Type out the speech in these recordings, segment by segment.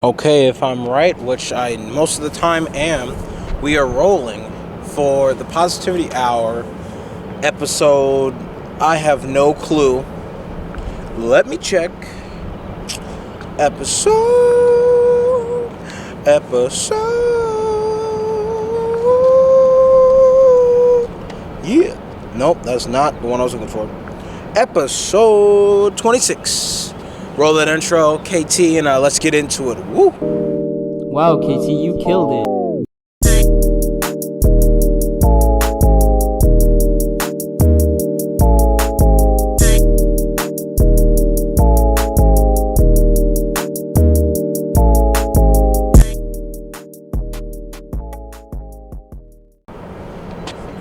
Okay, if I'm right, which I most of the time am, we are rolling for the Positivity Hour episode. I have no clue. Let me check. Episode. Yeah. Nope, that's not the one I was looking for. Episode 26. Roll that intro, KT, and let's get into it. Woo! Wow, KT, you killed it.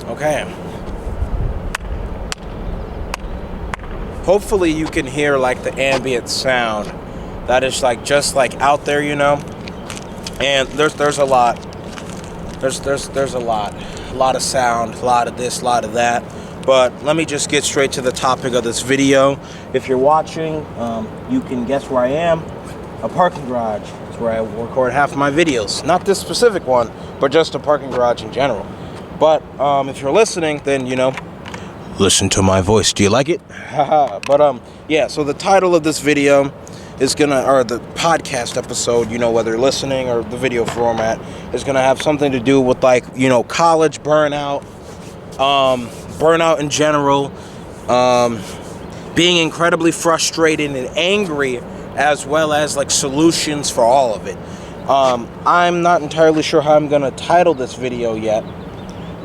Okay. Hopefully you can hear like the ambient sound that is like just like out there, you know. And there's a lot. There's a lot of sound, a lot of this, a lot of that. But let me just get straight to the topic of this video. If you're watching, you can guess where I am. A parking garage. It's where I record half of my videos. Not this specific one, but just a parking garage in general. But if you're listening, then you know. Listen to my voice. Do you like it? But yeah, so the title of this video is or the podcast episode, you know, whether you're listening or the video format, is gonna have something to do with, like, you know, college burnout, burnout in general, being incredibly frustrated and angry, as well as like solutions for all of it. I'm not entirely sure how I'm gonna title this video yet,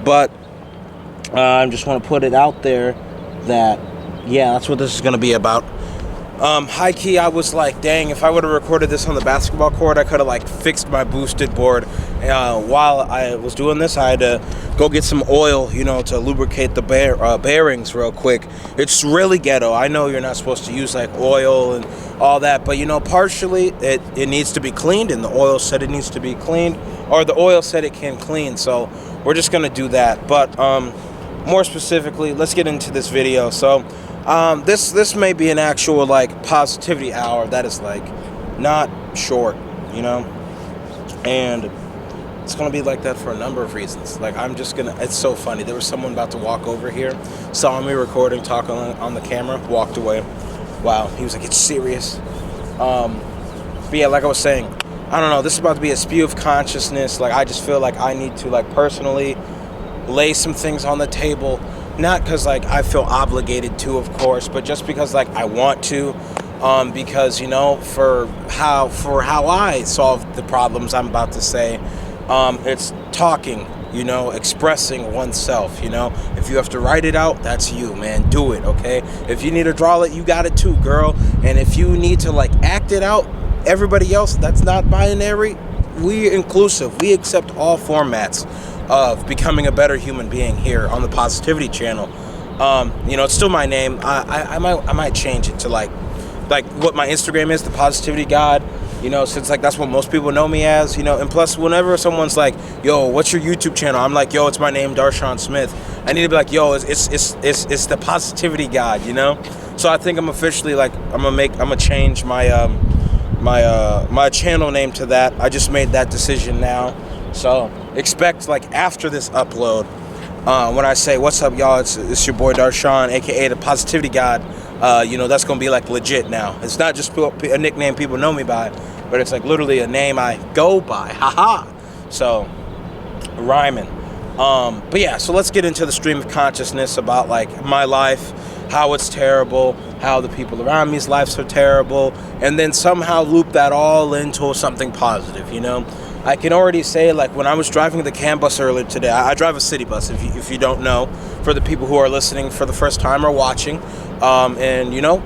but I just want to put it out there that, yeah, that's what this is going to be about. High key, I was like, dang, if I would have recorded this on the basketball court, I could have like fixed my boosted board. While I was doing this, I had to go get some oil, you know, to lubricate the bearings real quick. It's really ghetto. I know you're not supposed to use like oil and all that, but you know, partially it needs to be cleaned, and the oil said it needs to be cleaned, or the oil said it can clean. So we're just gonna do that. But more specifically, let's get into this video. So this may be an actual like positivity hour that is like not short, you know, and it's gonna be like that for a number of reasons. Like, it's so funny, there was someone about to walk over here, saw me recording, talking on the camera, walked away. Wow, he was like, it's serious. But yeah, like I was saying, I don't know, this is about to be a spew of consciousness. Like, I just feel like I need to like personally lay some things on the table, not because like I feel obligated to, of course, but just because like I want to, because, you know, for how I solve the problems I'm about to say, it's talking, you know, expressing oneself. You know, if you have to write it out, that's you, man, do it. Okay, if you need to draw it, you got it too, girl. And if you need to like act it out, everybody else that's not binary, we're inclusive, we accept all formats of becoming a better human being here on the Positivity channel. You know, it's still my name. I might change it to like what my Instagram is, the Positivity God, you know, since like that's what most people know me as, you know. And plus, whenever someone's like, yo, what's your YouTube channel, I'm like, yo, it's my name, Darshaun Smith. I need to be like, yo, it's the Positivity God, you know. So I think I'm officially like, I'm gonna change my my channel name to that. I just made that decision now. So expect like after this upload, when I say what's up, y'all, it's your boy Darshaun, aka the Positivity God. You know, that's gonna be like legit now. It's not just a nickname people know me by, but it's like literally a name I go by. Haha. So rhyming. But yeah, so let's get into the stream of consciousness about like my life, how it's terrible, how the people around me's lives are terrible, and then somehow loop that all into something positive, you know. I can already say, like, when I was driving the CAN bus earlier today, I drive a city bus, if you don't know, for the people who are listening for the first time or watching, and, you know,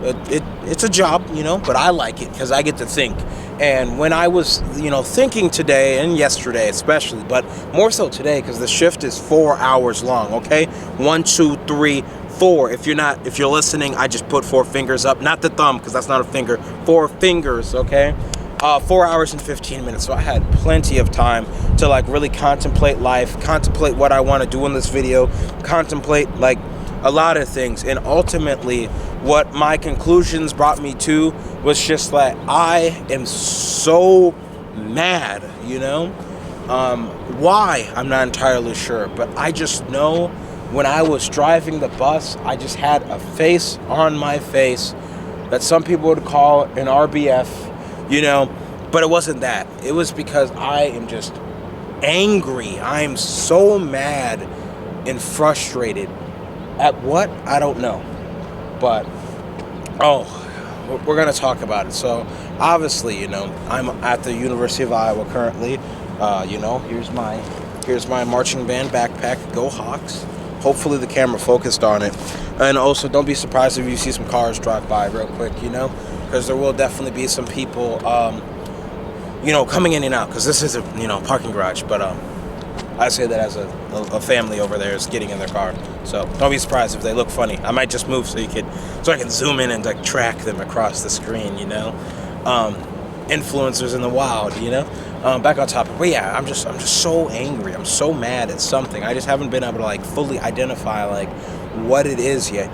it's a job, you know, but I like it because I get to think. And when I was, you know, thinking today, and yesterday especially, but more so today because the shift is 4 hours long, okay? 1, 2, 3, 4. If you're listening, I just put 4 fingers up, not the thumb because that's not a finger, 4 fingers, okay? 4 hours and 15 minutes. So I had plenty of time to like really contemplate life, contemplate what I want to do in this video, contemplate like a lot of things. And ultimately what my conclusions brought me to was just like, I am so mad, Why? I'm not entirely sure, but I just know when I was driving the bus, I just had a face on my face that some people would call an RBF, but it wasn't that. It was because I am just angry. I am so mad and frustrated at what? I don't know. But, we're going to talk about it. So, obviously, I'm at the University of Iowa currently. Here's my marching band backpack. Go Hawks. Hopefully the camera focused on it. And also, don't be surprised if you see some cars drive by real quick, because there will definitely be some people, coming in and out, because this is a, parking garage. But I say that as a family over there is getting in their car. So don't be surprised if they look funny. I might just move so I can zoom in and like track them across the screen, influencers in the wild, back on topic. But yeah, I'm just so angry. I'm so mad at something. I just haven't been able to like fully identify like what it is yet,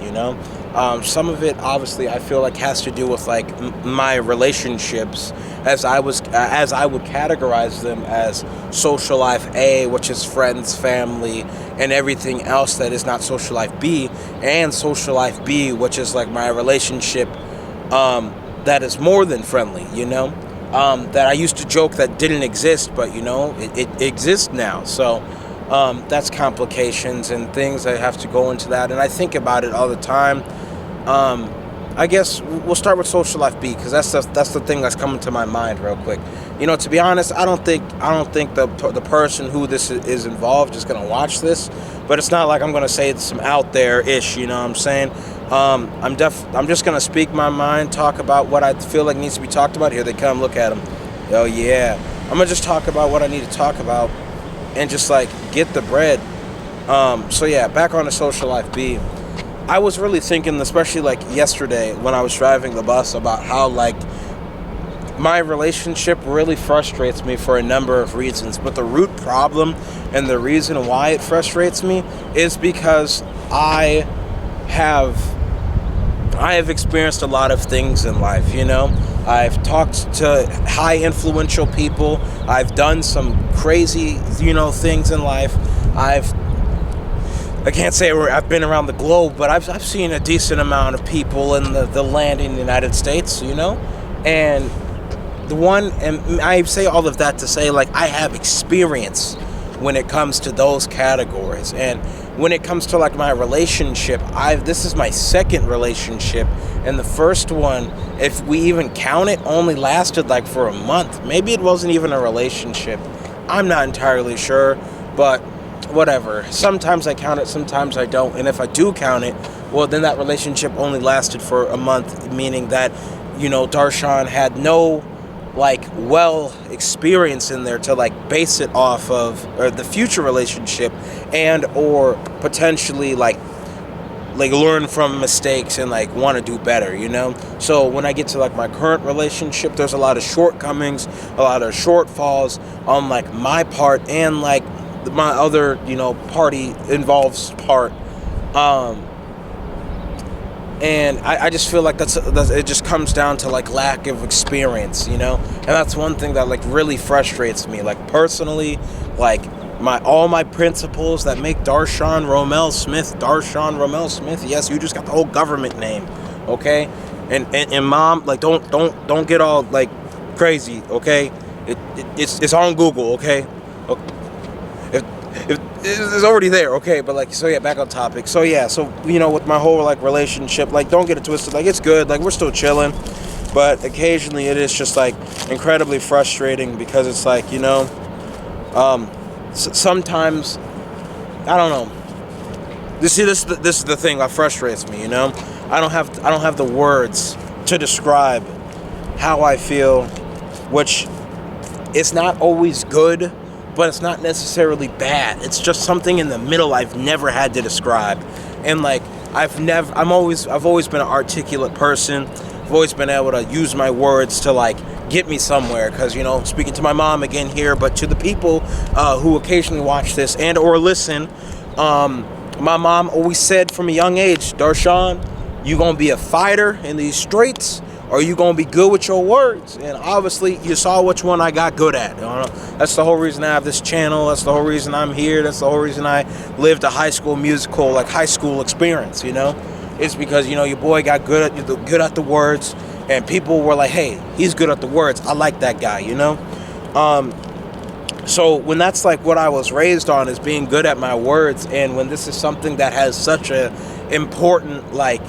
some of it obviously I feel like has to do with like my relationships as I would categorize them as social life A, which is friends, family, and everything else that is not social life B, and social life B, which is like my relationship that is more than friendly, that I used to joke that didn't exist, but it exists now. So that's complications and things that have to go into that, and I think about it all the time. I guess we'll start with social life B, because that's the thing that's coming to my mind real quick. To be honest, I don't think the person who this is involved is gonna watch this, but it's not like I'm gonna say some out there ish. You know what I'm saying? I'm just gonna speak my mind, talk about what I feel like needs to be talked about. Here they come. Look at them. Oh yeah. I'm gonna just talk about what I need to talk about, and just like get the bread. So yeah, back on to social life B. I was really thinking, especially like yesterday when I was driving the bus, about how like my relationship really frustrates me for a number of reasons. But the root problem and the reason why it frustrates me is because I have experienced a lot of things in life, I've talked to high influential people. I've done some crazy, things in life. I can't say I've been around the globe, but I've seen a decent amount of people in the land in the United States, and and I say all of that to say, like, I have experience when it comes to those categories. And when it comes to like my relationship, this is my second relationship, and the first one, if we even count it, only lasted like for a month. Maybe it wasn't even a relationship. I'm not entirely sure, but whatever. Sometimes I count it, sometimes I don't. And if I do count it, well, then that relationship only lasted for a month, meaning that, Darshaun had no experience in there to like base it off of, or the future relationship, and or potentially like learn from mistakes and like want to do better, So when I get to like my current relationship, there's a lot of shortcomings, a lot of shortfalls on like my part, and like my other, party involves part. And I just feel like that's it just comes down to like lack of experience, and that's one thing that like really frustrates me. Like personally, like all my principles that make Darshaun Romel Smith. Yes, you just got the whole government name, okay? And mom, like don't get all like crazy, okay? It's on Google, okay? If it's already there, okay, but like, so yeah, back on topic. So yeah, so with my whole like relationship, like don't get it twisted, like it's good, like we're still chilling, but occasionally it is just like incredibly frustrating, because it's like, sometimes I don't know. This is the thing that frustrates me, I don't have the words to describe how I feel, which it's not always good, but it's not necessarily bad. It's just something in the middle I've never had to describe. And like I've always been an articulate person. I've always been able to use my words to like get me somewhere, because speaking to my mom again here, but to the people who occasionally watch this and or listen, my mom always said from a young age, Darshaun, you gonna be a fighter in these streets, or are you gonna be good with your words? And obviously you saw which one I got good at. That's the whole reason I have this channel. That's the whole reason I'm here. That's the whole reason I lived a high school musical, like high school experience, It's because, your boy got good at the words, and people were like, hey, he's good at the words. I like that guy, So when that's like what I was raised on, is being good at my words, and when this is something that has such a important like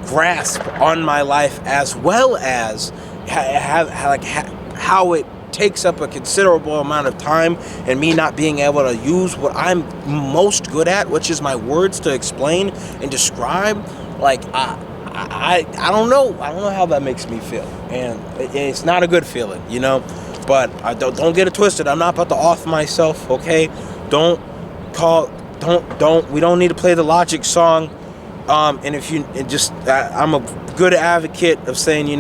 grasp on my life, as well as how it takes up a considerable amount of time, and me not being able to use what I'm most good at, which is my words, to explain and describe, like I don't know how that makes me feel, and it's not a good feeling, But I don't get it twisted. I'm not about to off myself, okay? We don't need to play the Logic song. And if you I'm a good advocate of saying,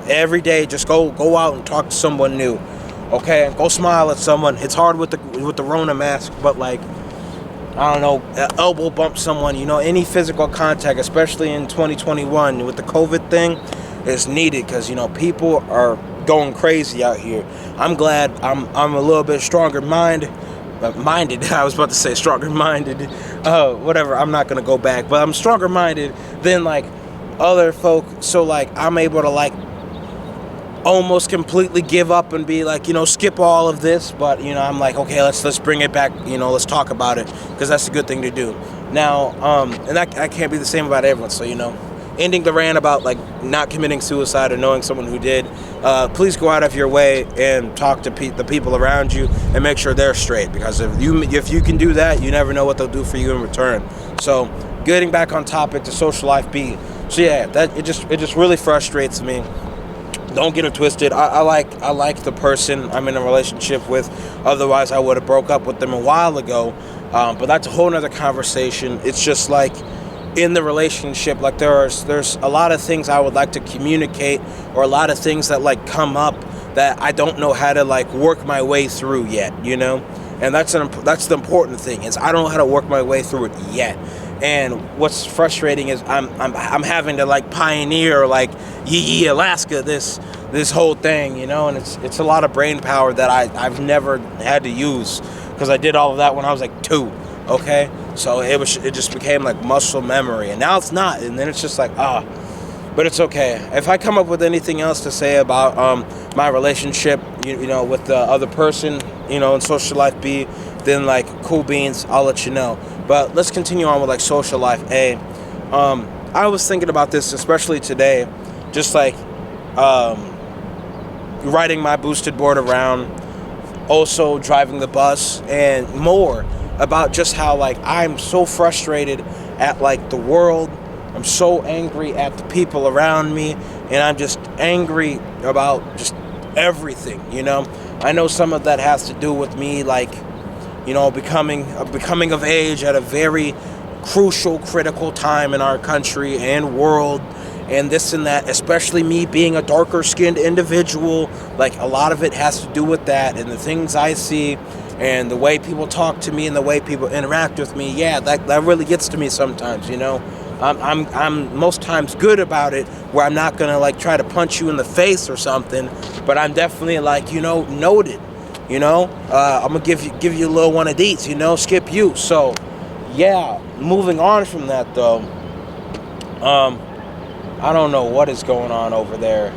every day just go out and talk to someone new, okay? Go smile at someone. It's hard with the Rona mask, but like, I don't know, elbow bump someone, any physical contact, especially in 2021 with the COVID thing, is needed, because people are going crazy out here. I'm glad I'm a little bit stronger minded. I was about to say stronger minded. Whatever. I'm not gonna go back, but I'm stronger minded than like other folk. So like I'm able to like almost completely give up and be like, skip all of this. But I'm like, okay, let's bring it back. Let's talk about it, because that's a good thing to do. Now, and I can't be the same about everyone. So ending the rant about like not committing suicide or knowing someone who did, please go out of your way and talk to the people around you and make sure they're straight, because if you can do that, you never know what they'll do for you in return. So getting back on topic to social life B. So yeah, that it just really frustrates me. Don't get it twisted. I like the person I'm in a relationship with. Otherwise I would have broke up with them a while ago. But that's a whole nother conversation. It's just like, in the relationship, like there's a lot of things I would like to communicate, or a lot of things that like come up that I don't know how to like work my way through yet, and that's the important thing, is I don't know how to work my way through it yet. And what's frustrating is I'm having to like pioneer like Yee Alaska this whole thing, and it's a lot of brain power that I've never had to use, because I did all of that when I was like 2. Okay, so it just became like muscle memory, and now it's not, and then it's just like but it's okay. If I come up with anything else to say about my relationship, with the other person, in social life B, then like cool beans, I'll let you know. But let's continue on with like social life A. I was thinking about this, especially today, just like riding my boosted board around, also driving the bus, and more about just how like I'm so frustrated at like the world. I'm so angry at the people around me, and I'm just angry about just everything, I know some of that has to do with me like, becoming of age at a very crucial, critical time in our country and world, and this and that, especially me being a darker skinned individual. Like a lot of it has to do with that, and the things I see, and the way people talk to me, and the way people interact with me. Yeah, that really gets to me sometimes, I'm most times good about it, where I'm not gonna like try to punch you in the face or something, but I'm definitely like, noted, I'm gonna give you a little one of these, skip you. So yeah, moving on from that though, I don't know what is going on over there.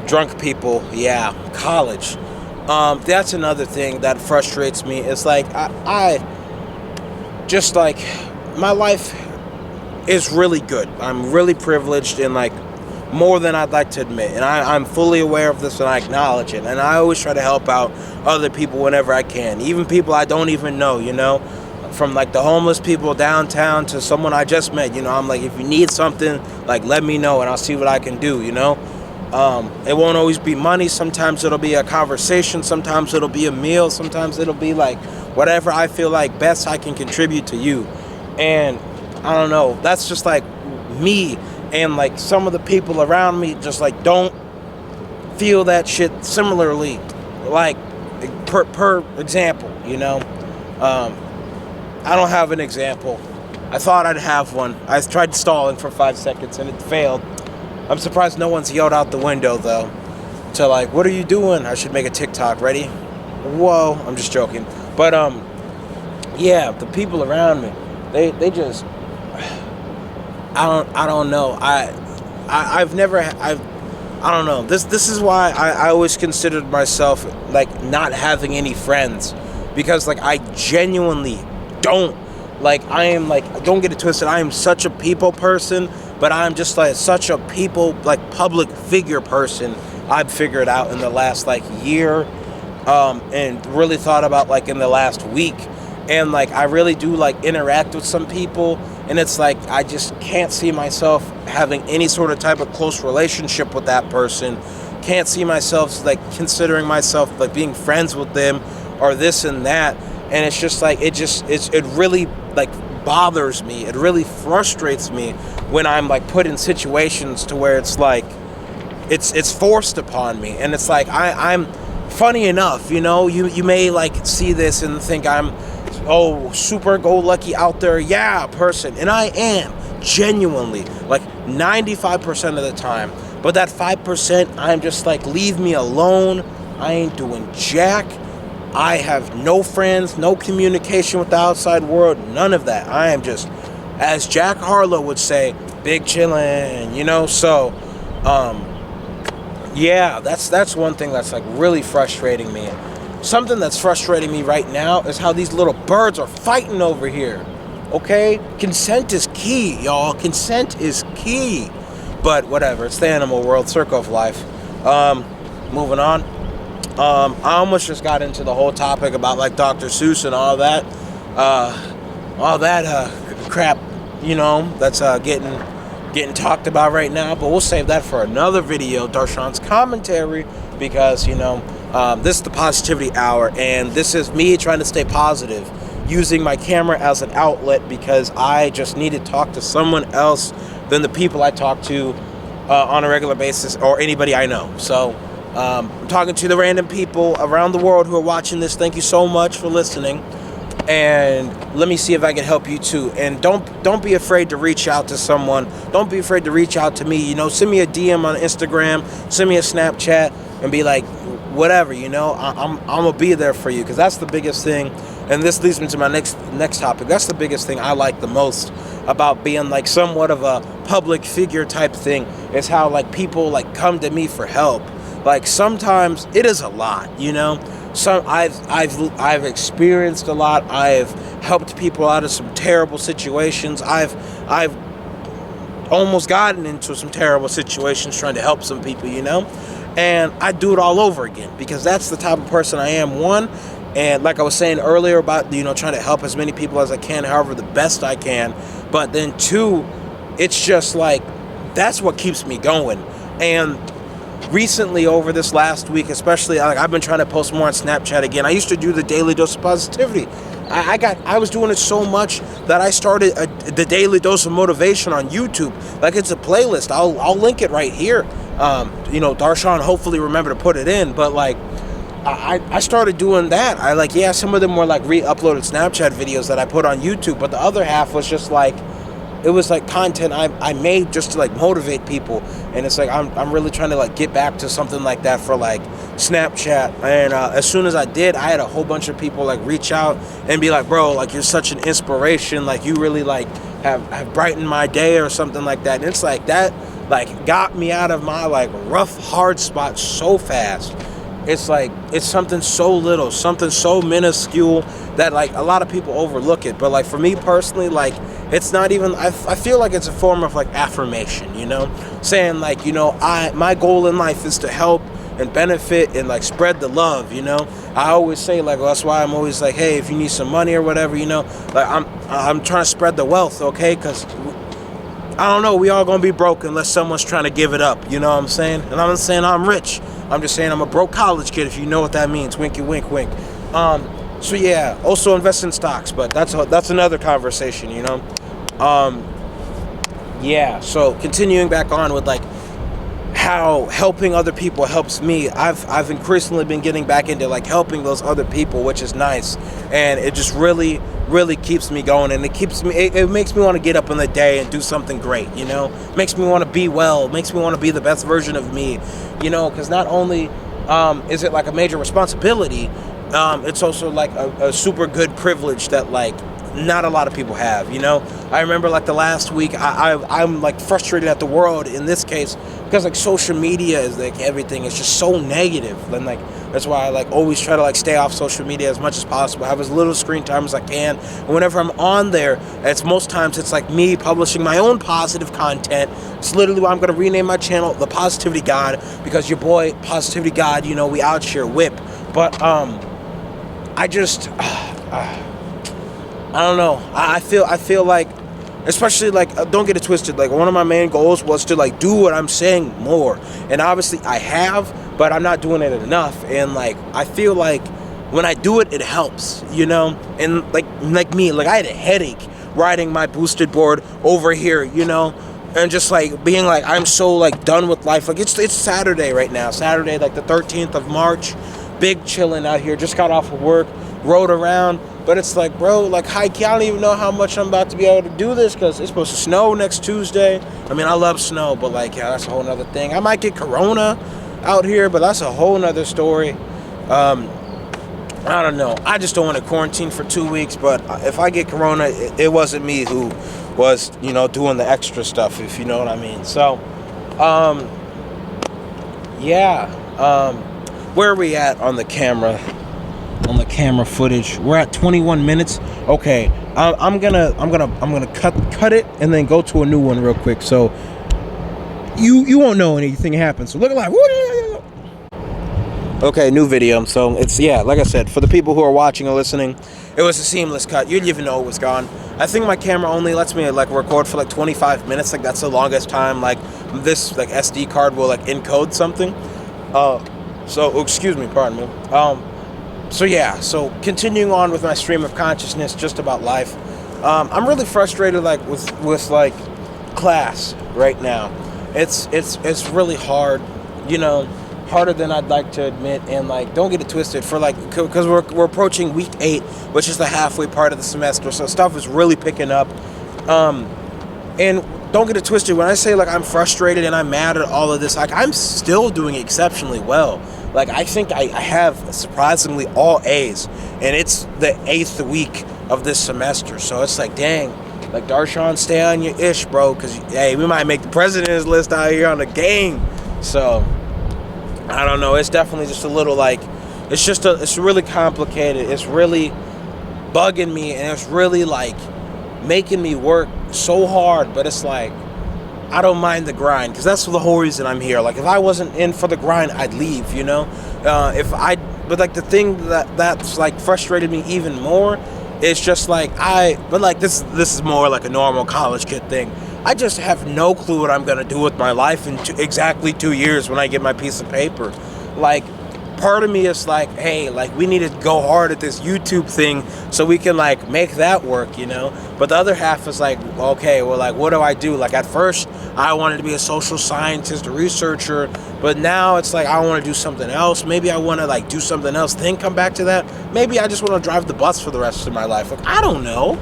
Drunk people, yeah, college. That's another thing that frustrates me. It's like I just like, my life is really good. I'm really privileged, and like more than I'd like to admit, and I'm fully aware of this, and I acknowledge it, and I always try to help out other people whenever I can, even people I don't even know, from like the homeless people downtown to someone I just met. I'm like, if you need something, like let me know and I'll see what I can do. It won't always be money. Sometimes it'll be a conversation, sometimes it'll be a meal, sometimes it'll be like whatever I feel like best I can contribute to you. And I don't know, that's just like me, and like some of the people around me just like don't feel that shit similarly. Like per example, I don't have an example. I thought I'd have one. I tried stalling for 5 seconds and it failed. I'm surprised no one's yelled out the window though. To like, what are you doing? I should make a TikTok. Ready? Whoa, I'm just joking. But yeah, the people around me, they just, I don't know. I've never, I don't know. This is why I always considered myself like not having any friends, because like I genuinely don't. Like I am like, don't get it twisted, I am such a people person, but I'm just like such a people, like public figure person. I've figured out in the last like year, and really thought about like in the last week. And like I really do like interact with some people, and it's like I just can't see myself having any sort of type of close relationship with that person. Can't see myself like considering myself like being friends with them or this and that. And it's just like it really like bothers me. It really frustrates me when I'm like put in situations to where it's like it's forced upon me. And it's like I'm funny enough, you know, you may like see this and think I'm super go lucky out there, yeah, person, and I am genuinely like 95% of the time. But that 5%, I'm just like, leave me alone. I ain't doing jack. I have no friends, no communication with the outside world, none of that. I am just, as Jack Harlow would say, big chillin', you know. So yeah, that's one thing that's like really frustrating me. Something that's frustrating me right now is how these little birds are fighting over here. Okay? Consent is key, y'all. Consent is key. But whatever, it's the animal world, circle of life. Moving on. I almost just got into the whole topic about like Dr. Seuss and all that crap, you know, that's getting talked about right now. But we'll save that for another video, Darshaun's commentary, because you know, this is the positivity hour, and this is me trying to stay positive, using my camera as an outlet, because I just need to talk to someone else than the people I talk to on a regular basis, or anybody I know. So I'm talking to the random people around the world who are watching this. Thank you so much for listening, and let me see if I can help you too. And don't be afraid to reach out to someone. Don't be afraid to reach out to me. You know, send me a DM on Instagram, send me a Snapchat, and be like, whatever, you know, I'm gonna be there for you, because that's the biggest thing. And this leads me to my next topic. That's the biggest thing I like the most about being like somewhat of a public figure type thing, is how like people like come to me for help. Like sometimes it is a lot, you know. I've experienced a lot. I've helped people out of some terrible situations. I've almost gotten into some terrible situations trying to help some people, you know. And I do it all over again, because that's the type of person I am. One, and like I was saying earlier about, you know, trying to help as many people as I can, however the best I can. But then two, it's just like, that's what keeps me going. And recently, over this last week especially, I've been trying to post more on Snapchat again. I used to do the daily dose of positivity. I was doing it so much that I started the daily dose of motivation on YouTube. Like, it's a playlist. I'll link it right here. You know, Darshaun hopefully remember to put it in. But like, I started doing that. Some of them were like re-uploaded Snapchat videos that I put on YouTube, but the other half was just like, it was like content I made just to like motivate people. And it's like I'm really trying to like get back to something like that for like Snapchat. And as soon as I did, I had a whole bunch of people like reach out and be like, bro, like, you're such an inspiration, like you really like have brightened my day or something like that. And it's like that like got me out of my like rough hard spot so fast. It's like, it's something so little, something so minuscule that like a lot of people overlook it. But like for me personally, like, it's not even, I feel like it's a form of like affirmation, you know, saying like, you know, my goal in life is to help and benefit and like spread the love, you know. I always say like, well, that's why I'm always like, hey, if you need some money or whatever, you know, like I'm trying to spread the wealth, okay? Because I don't know, we all gonna be broke unless someone's trying to give it up, you know what I'm saying? And I'm not saying I'm rich, I'm just saying I'm a broke college kid, if you know what that means. Winky wink wink. So yeah, also invest in stocks, but that's another conversation, you know. Yeah, so continuing back on with like how helping other people helps me. I've increasingly been getting back into like helping those other people, which is nice, and it just really keeps me going, and it makes me want to get up in the day and do something great, you know. Makes me want to be well, makes me want to be the best version of me, you know, because not only is it like a major responsibility, it's also like a super good privilege that like not a lot of people have, you know. I remember like the last week I'm like frustrated at the world in this case because like social media is like everything is just so negative, and like that's why I like always try to like stay off social media as much as possible, have as little screen time as I can, and whenever I'm on there, most times it's like me publishing my own positive content. It's literally why I'm going to rename my channel The Positivity God, because your boy Positivity God, you know, we out here whip. But I just I don't know. I feel like, especially like, don't get it twisted. Like one of my main goals was to like do what I'm saying more, and obviously I have, but I'm not doing it enough. And like I feel like when I do it, it helps, you know. And like me, like I had a headache riding my boosted board over here, you know, and just like being like I'm so like done with life. Like it's Saturday right now, Saturday like the 13th of March, big chilling out here. Just got off of work, rode around. But it's like, bro, like, I don't even know how much I'm about to be able to do this because it's supposed to snow next Tuesday. I mean, I love snow, but, like, yeah, that's a whole nother thing. I might get corona out here, but that's a whole nother story. I don't know. I just don't want to quarantine for 2 weeks, but if I get corona, it wasn't me who was, you know, doing the extra stuff, if you know what I mean. So, yeah. Where are we at on the camera? On the camera footage, we're at 21 minutes. Okay, I'm gonna cut it and then go to a new one real quick, so you won't know anything happens. So look like, okay, new video. So it's, yeah, like I said, for the people who are watching or listening, it was a seamless cut. You didn't even know it was gone. I think my camera only lets me like record for like 25 minutes. Like that's the longest time like this like SD card will like encode something. So excuse me, pardon me. So yeah, so continuing on with my stream of consciousness just about life. I'm really frustrated like with like class right now. It's really hard, you know, harder than I'd like to admit, and like don't get it twisted for like because we're approaching week 8, which is the halfway part of the semester, so stuff is really picking up. And don't get it twisted, when I say like I'm frustrated and I'm mad at all of this, like I'm still doing exceptionally well. Like I think I have surprisingly all A's, and it's the 8th week of this semester, so it's like, dang, like Darshaun, stay on your ish, bro, because hey, we might make the president's list out here on the game. So I don't know, it's definitely just a little like it's really complicated. It's really bugging me, and it's really like making me work so hard, but it's like I don't mind the grind, because that's the whole reason I'm here. Like if I wasn't in for the grind, I'd leave, you know. But like the thing that's like frustrated me even more is just like this is more like a normal college kid thing. I just have no clue what I'm gonna do with my life in exactly 2 years when I get my piece of paper. Like part of me is like, hey, like we need to go hard at this YouTube thing so we can like make that work, you know. But the other half is like, okay, well, like what do I do? Like at first I wanted to be a social scientist, a researcher, but now it's like I want to do something else. Maybe I want to like do something else, then come back to that. Maybe I just want to drive the bus for the rest of my life. Like I don't know.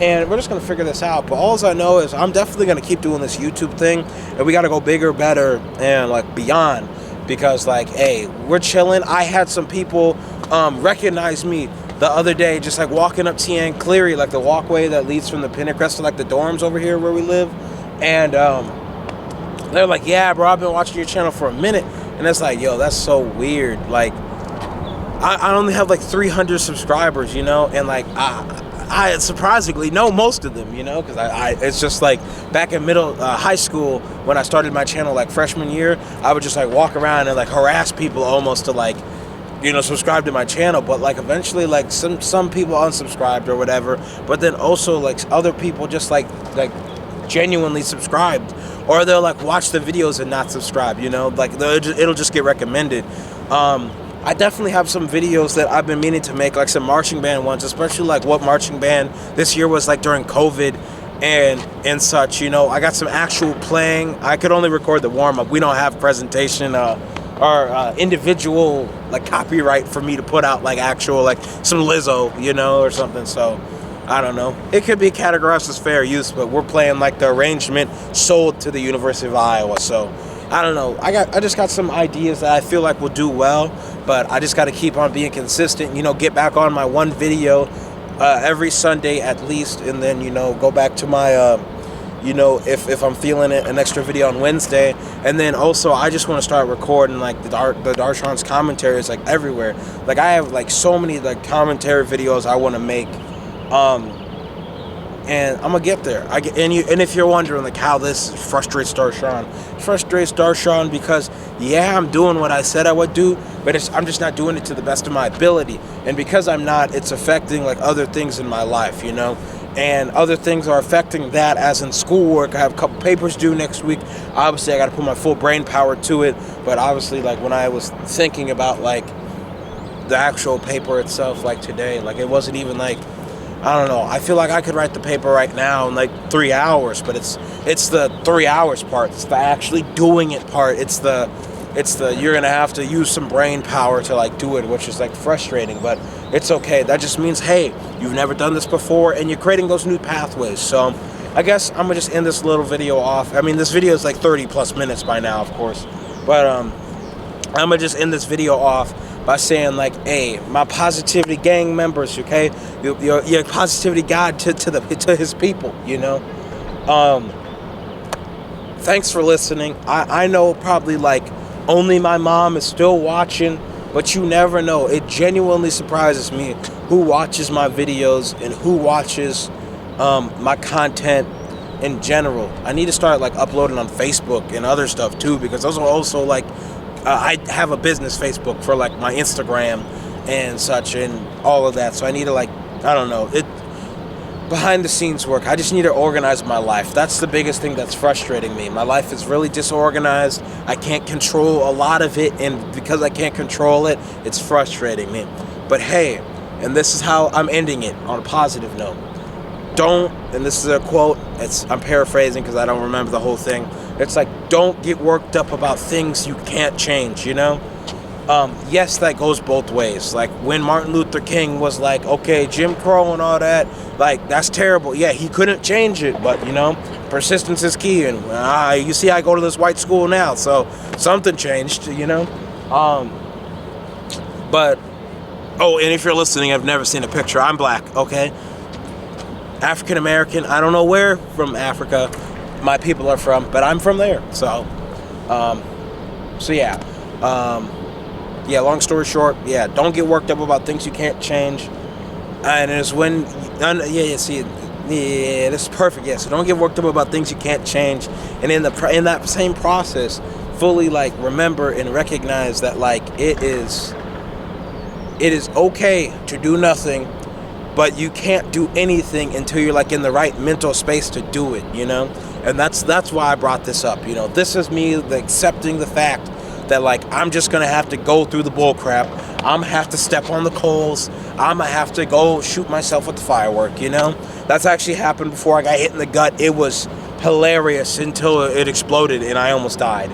And we're just going to figure this out. But all I know is I'm definitely going to keep doing this YouTube thing, and we got to go bigger, better, and like beyond. Because like, hey, we're chilling. I had some people recognize me the other day just like walking up T.N. Cleary, like the walkway that leads from the Pinterest to like the dorms over here where we live. And they're like, yeah, bro, I've been watching your channel for a minute. And it's like, yo, that's so weird. Like I only have like 300 subscribers, you know, and like I surprisingly know most of them, you know, because it's just like back in high school when I started my channel like freshman year, I would just like walk around and like harass people almost to like, you know, subscribe to my channel. But like eventually like some people unsubscribed or whatever, but then also like other people just like genuinely subscribed, or they'll like watch the videos and not subscribe, you know, like it'll just get recommended. I definitely have some videos that I've been meaning to make, like some marching band ones, especially like what marching band this year was like during COVID. and such. You know, I got some actual playing. I could only record the warm up. We don't have presentation or individual like copyright for me to put out like actual like some Lizzo, you know, or something. So I don't know. It could be categorized as fair use, but we're playing like the arrangement sold to the University of Iowa. So I don't know. I just got some ideas that I feel like will do well, but I just got to keep on being consistent. You know, get back on my one video every Sunday at least, and then, you know, go back to my you know, if I'm feeling it, an extra video on Wednesday. And then also I just want to start recording like the Darshaun's commentaries like everywhere. Like I have like so many like commentary videos I want to make, and I'm gonna get there. And if you're wondering like how this frustrates Darshaun, it frustrates Darshaun because yeah, I'm doing what I said I would do, but I'm just not doing it to the best of my ability. And because I'm not, it's affecting like other things in my life, you know. And other things are affecting that, as in schoolwork. I have a couple papers due next week. Obviously, I got to put my full brain power to it. But obviously, like when I was thinking about like the actual paper itself, like today, like it wasn't even like, I don't know. I feel like I could write the paper right now in like 3 hours, but it's the 3 hours part. It's the actually doing it part. It's the you're gonna have to use some brain power to like do it, which is like frustrating, but it's okay. That just means, hey, you've never done this before and you're creating those new pathways. So I guess I'm gonna just end this little video off. I mean, this video is like 30 plus minutes by now, of course, but I'm gonna just end this video off by saying like, hey, my positivity gang members, okay, your positivity God to his people, you know. Thanks for listening. I know probably like only my mom is still watching, but you never know. It genuinely surprises me who watches my videos and who watches my content in general. I need to start like uploading on Facebook and other stuff too, because those are also like I have a business Facebook for like my Instagram and such and all of that. So I need to like, I don't know, it behind the scenes work. I just need to organize my life. That's the biggest thing that's frustrating me. My life is really disorganized. I can't control a lot of it, and because I can't control it, it's frustrating me. But hey, and this is how I'm ending it on a positive note. Don't, and this is a quote, I'm paraphrasing because I don't remember the whole thing. It's like, don't get worked up about things you can't change, you know? Yes, that goes both ways. Like when Martin Luther King was like, okay, Jim Crow and all that, like that's terrible. Yeah, he couldn't change it, but you know, persistence is key. And you see, I go to this white school now, so something changed, you know. But and if you're listening, I've never seen a picture. I'm black, okay, African American. I don't know where from Africa my people are from, but I'm from there. So, yeah. Yeah, long story short, yeah, don't get worked up about things you can't change. And it's when, this is perfect, yeah, so don't get worked up about things you can't change. And in that same process, fully, like, remember and recognize that, like, it is okay to do nothing, but you can't do anything until you're, like, in the right mental space to do it, you know? And that's why I brought this up, you know? This is me accepting the fact that like I'm just gonna have to go through the bull crap. I'm gonna have to step on the coals. I'm gonna have to go shoot myself with the firework, you know? That's actually happened before. I got hit in the gut. It was hilarious until it exploded and I almost died.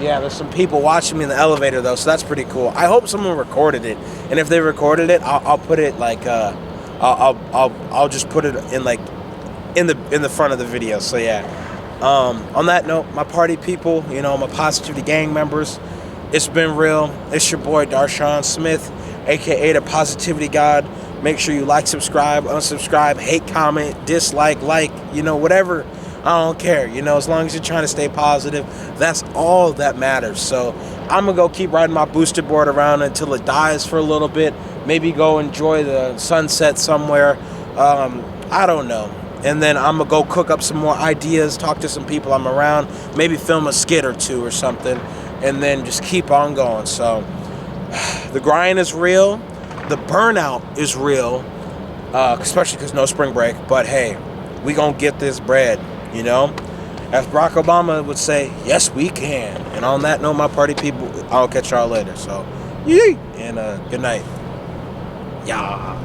Yeah, there's some people watching me in the elevator though, so that's pretty cool. I hope someone recorded it, and if they recorded it, I'll put it like I'll just put it in like in the front of the video. So yeah. On that note, my party people, you know, my positivity gang members, it's been real. It's your boy Darshaun Smith, aka the Positivity God. Make sure you like, subscribe, unsubscribe, hate, comment, dislike, like, you know, whatever. I don't care, you know, as long as you're trying to stay positive, that's all that matters. So I'm gonna go keep riding my boosted board around until it dies for a little bit. Maybe go enjoy the sunset somewhere. I don't know. And then I'm going to go cook up some more ideas, talk to some people I'm around, maybe film a skit or two or something, and then just keep on going. So the grind is real. The burnout is real, especially because no spring break. But hey, we going to get this bread, you know? As Barack Obama would say, yes, we can. And on that note, my party people, I'll catch y'all later. So, yee! And good night. Yeah.